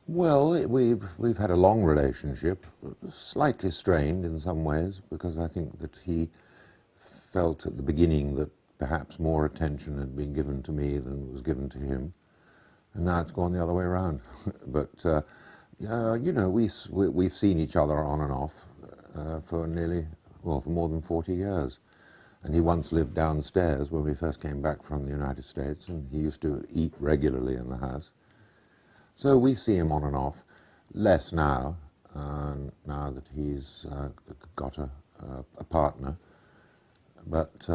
Well, we've had a long relationship, slightly strained in some ways, because I think that he felt at the beginning that perhaps more attention had been given to me than was given to him, and now it's gone the other way around. But you know, we've seen each other on and off for for more than 40 years. And he once lived downstairs when we first came back from the United States, and he used to eat regularly in the house. So we see him on and off, less now, now that he's got a partner. But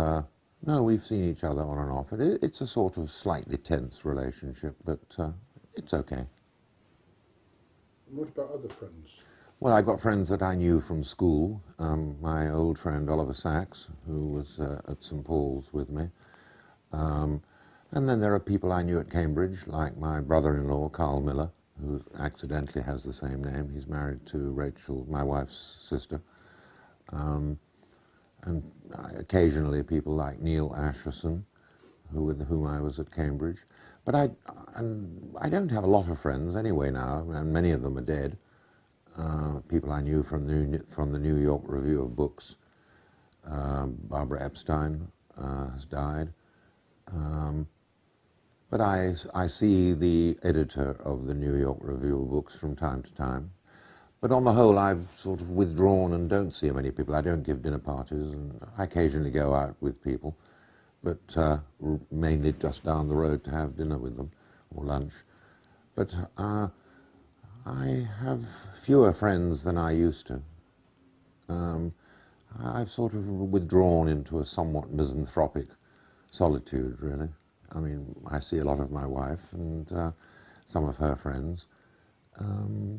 no, we've seen each other on and off. It's a sort of slightly tense relationship, but it's okay. What about other friends? Well, I've got friends that I knew from school. My old friend Oliver Sacks, who was at St Paul's with me. Um, and then there are people I knew at Cambridge, like my brother-in-law, Carl Miller, who accidentally has the same name. He's married to Rachel, my wife's sister. Um, and occasionally people like Neil Asherson, with whom I was at Cambridge. But I don't have a lot of friends anyway now, and many of them are dead. People I knew from the New York Review of Books. Barbara Epstein has died. But I see the editor of the New York Review of Books from time to time. But on the whole, I've sort of withdrawn and don't see many people. I don't give dinner parties, and I occasionally go out with people, but mainly just down the road to have dinner with them or lunch. But I have fewer friends than I used to. I've sort of withdrawn into a somewhat misanthropic solitude, really. I mean, I see a lot of my wife and some of her friends,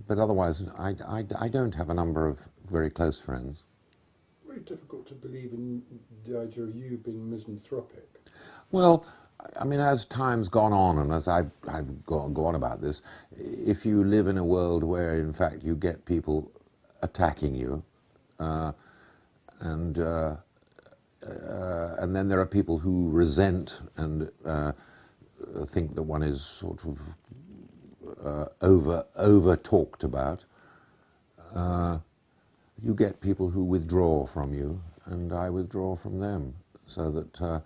but otherwise I don't have a number of very close friends. Very difficult to believe in the idea of you being misanthropic. Well, I mean, as time's gone on and as I've gone on about this, if you live in a world where, in fact, you get people attacking you, uh, and and then there are people who resent and think that one is sort of over talked about. You get people who withdraw from you, and I withdraw from them, so that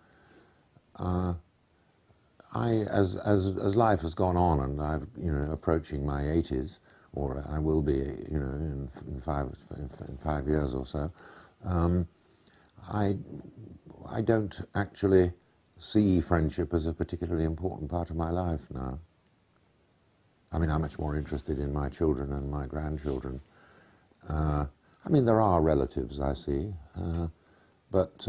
as life has gone on, and I've approaching my 80s, or I will be in 5 years or so. I I don't actually see friendship as a particularly important part of my life now. I mean, I'm much more interested in my children and my grandchildren. I mean, there are relatives I see, but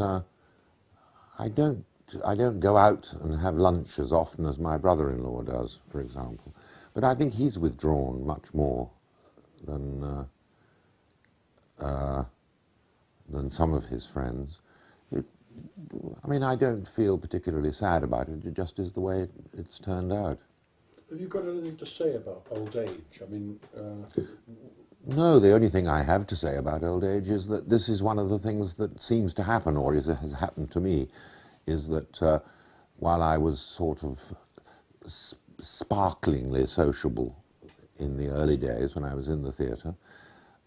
I don't. I don't go out and have lunch as often as my brother-in-law does, for example. But I think he's withdrawn much more than than some of his friends. It, I mean, I don't feel particularly sad about it. It just is the way it's turned out. Have you got anything to say about old age? I mean, No, the only thing I have to say about old age is that this is one of the things that seems to happen, or has happened to me, is that while I was sort of sparklingly sociable in the early days when I was in the theatre,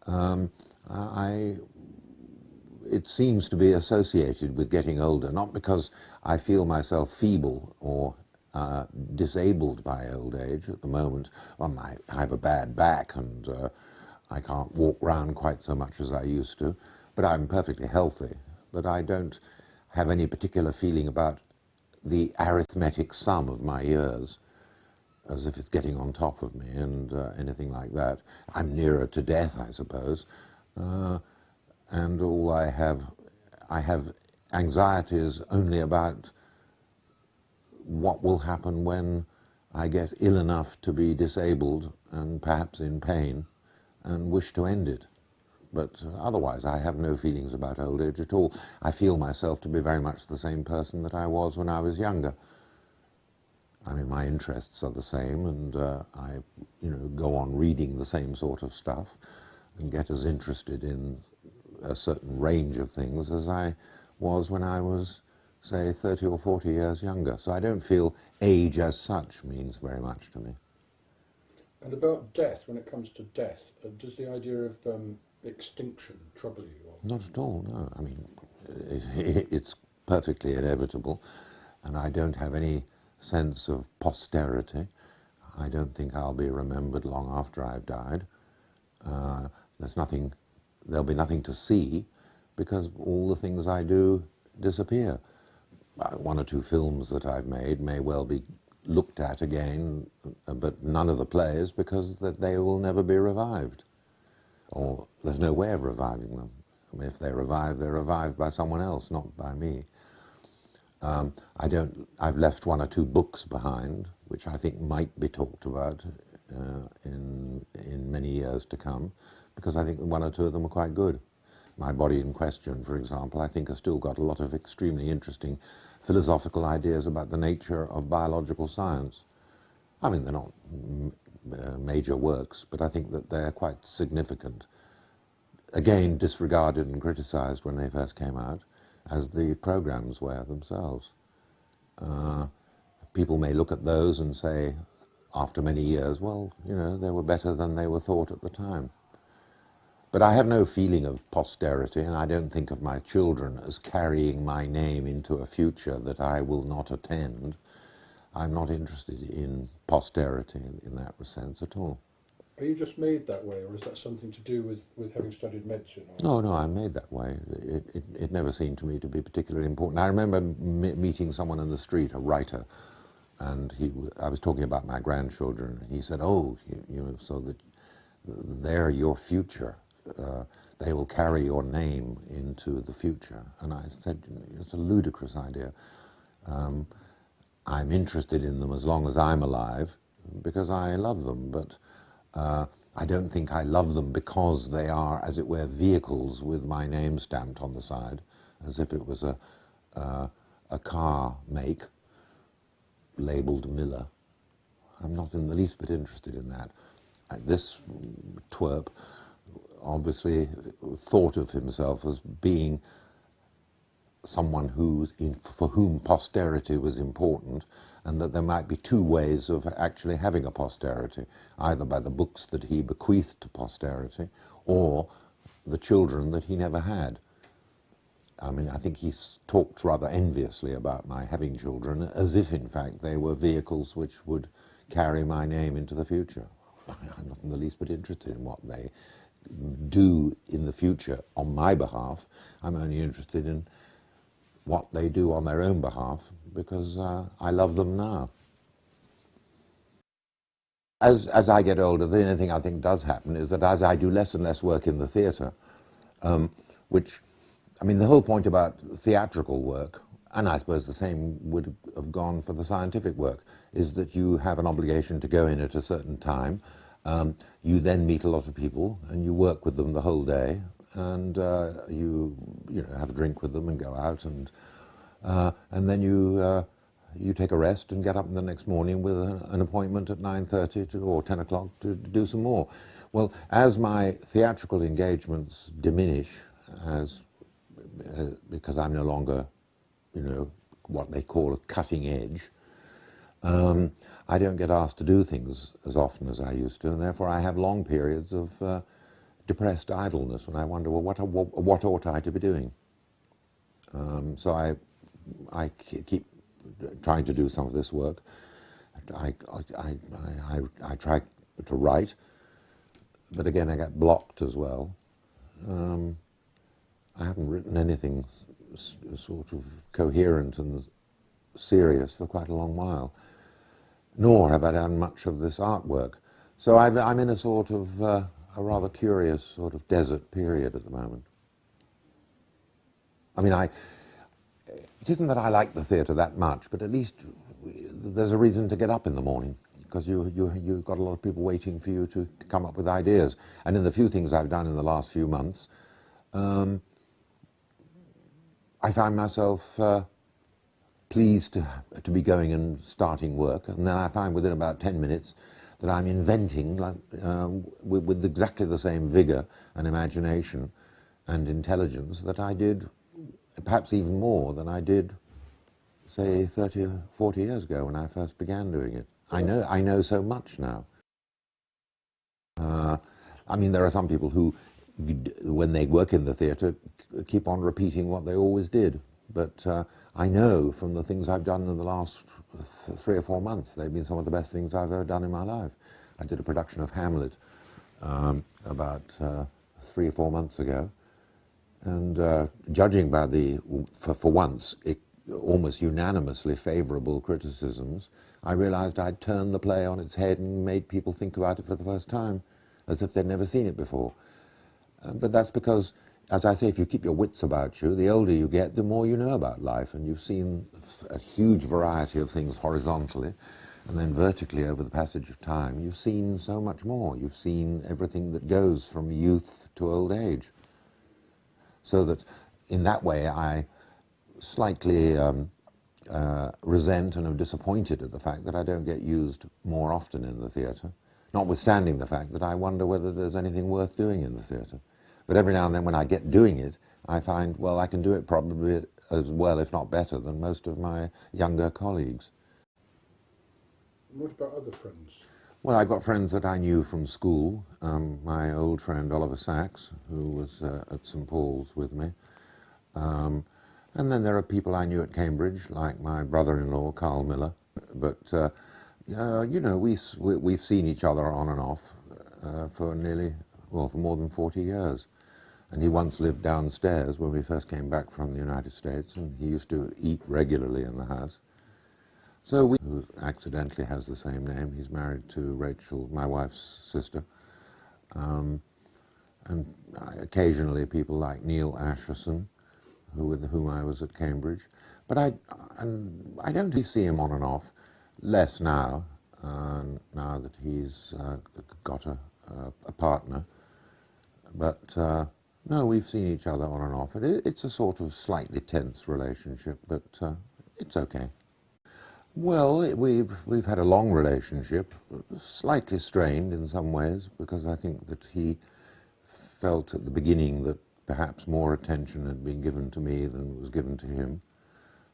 um, I it seems to be associated with getting older, not because I feel myself feeble or disabled by old age at the moment. I have a bad back and I can't walk round quite so much as I used to, but I'm perfectly healthy. But I don't have any particular feeling about the arithmetic sum of my years, as if it's getting on top of me and anything like that. I'm nearer to death, I suppose. And all I have anxieties only about what will happen when I get ill enough to be disabled and perhaps in pain and wish to end it. But otherwise I have no feelings about old age at all. I feel myself to be very much the same person that I was when I was younger. I mean, my interests are the same, and I go on reading the same sort of stuff and get as interested in a certain range of things as I was when I was, say, 30 or 40 years younger. So I don't feel age as such means very much to me. And about death, when it comes to death, does the idea of extinction trouble you? Or? Not at all, no. I mean, it's perfectly inevitable, and I don't have any sense of posterity. I don't think I'll be remembered long after I've died. There's nothing, there'll be nothing to see because all the things I do disappear. One or two films that I've made may well be looked at again, but none of the plays because they will never be revived. Or there's no way of reviving them. I mean, if they're revived by someone else, not by me. I've left one or two books behind, which I think might be talked about in many years to come, because I think one or two of them are quite good. My Body in Question, for example, I think has still got a lot of extremely interesting philosophical ideas about the nature of biological science. I mean, they're not major works, but I think that they're quite significant. Again, disregarded and criticized when they first came out, as the programs were themselves. People may look at those and say, after many years, well, you know, they were better than they were thought at the time. But I have no feeling of posterity, and I don't think of my children as carrying my name into a future that I will not attend. I'm not interested in posterity in that sense at all. Are you just made that way, or is that something to do with having studied medicine? Or? No, no, I'm made that way. It never seemed to me to be particularly important. I remember meeting someone in the street, a writer, and I was talking about my grandchildren. He said, "Oh, you know, so that they're your future. They will carry your name into the future." And I said, "It's a ludicrous idea. I'm interested in them as long as I'm alive because I love them, but I don't think I love them because they are, as it were, vehicles with my name stamped on the side, as if it was a car make labelled Miller. I'm not in the least bit interested in that. This twerp obviously thought of himself as being someone for whom posterity was important, and that there might be two ways of actually having a posterity, either by the books that he bequeathed to posterity or the children that he never had. I mean, I think he talked rather enviously about my having children, as if, in fact, they were vehicles which would carry my name into the future. I'm not in the least bit interested in what they do in the future on my behalf. I'm only interested in what they do on their own behalf, because I love them now. As I get older, the only thing I think does happen is that as I do less and less work in the theatre, which, I mean, the whole point about theatrical work, and I suppose the same would have gone for the scientific work, is that you have an obligation to go in at a certain time. You then meet a lot of people, and you work with them the whole day, and you know, have a drink with them and go out, and then you take a rest and get up the next morning with an appointment at 9:30 or 10 o'clock to do some more. Well, as my theatrical engagements diminish, because I'm no longer, you know, what they call a cutting edge, I don't get asked to do things as often as I used to, and therefore I have long periods of depressed idleness when I wonder, well, what ought I to be doing? So I keep trying to do some of this work. I try to write, but again I get blocked as well. I haven't written anything sort of coherent and serious for quite a long while, nor have I done much of this artwork. So I'm in a sort of a rather curious sort of desert period at the moment. I mean, it isn't that I like the theatre that much, but at least there's a reason to get up in the morning, because you've got a lot of people waiting for you to come up with ideas. And in the few things I've done in the last few months, I find myself pleased to be going and starting work, and then I find within about 10 minutes that I'm inventing like, with exactly the same vigour and imagination and intelligence that I did, perhaps even more than I did, say, 30 or 40 years ago when I first began doing it. I know so much now. I mean, there are some people who, when they work in the theatre, keep on repeating what they always did. But I know from the things I've done in the last 3 or 4 months, they've been some of the best things I've ever done in my life. I did a production of Hamlet about 3 or 4 months ago, and judging by the, for once, almost unanimously favourable criticisms, I realised I'd turned the play on its head and made people think about it for the first time, as if they'd never seen it before. But that's because, as I say, if you keep your wits about you, the older you get, the more you know about life, and you've seen a huge variety of things horizontally, and then vertically over the passage of time, you've seen so much more. You've seen everything that goes from youth to old age. So that, in that way, I slightly resent and am disappointed at the fact that I don't get used more often in the theatre, notwithstanding the fact that I wonder whether there's anything worth doing in the theatre. But every now and then when I get doing it, I find, well, I can do it probably as well, if not better, than most of my younger colleagues. What about other friends? Well, I've got friends that I knew from school. My old friend Oliver Sacks, who was at St Paul's with me. And then there are people I knew at Cambridge, like my brother-in-law, Carl Miller. But, you know, we've seen each other on and off for for more than 40 years. And he once lived downstairs when we first came back from the United States, and he used to eat regularly in the house. So who accidentally has the same name. He's married to Rachel, my wife's sister. And occasionally people like Neil Asherson, with whom I was at Cambridge. But I don't really see him on and off, less now, now that he's got a partner. But no, we've seen each other on and off. It's a sort of slightly tense relationship, but it's okay. Well, we've had a long relationship, slightly strained in some ways, because I think that he felt at the beginning that perhaps more attention had been given to me than was given to him,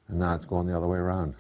and now it's gone the other way around.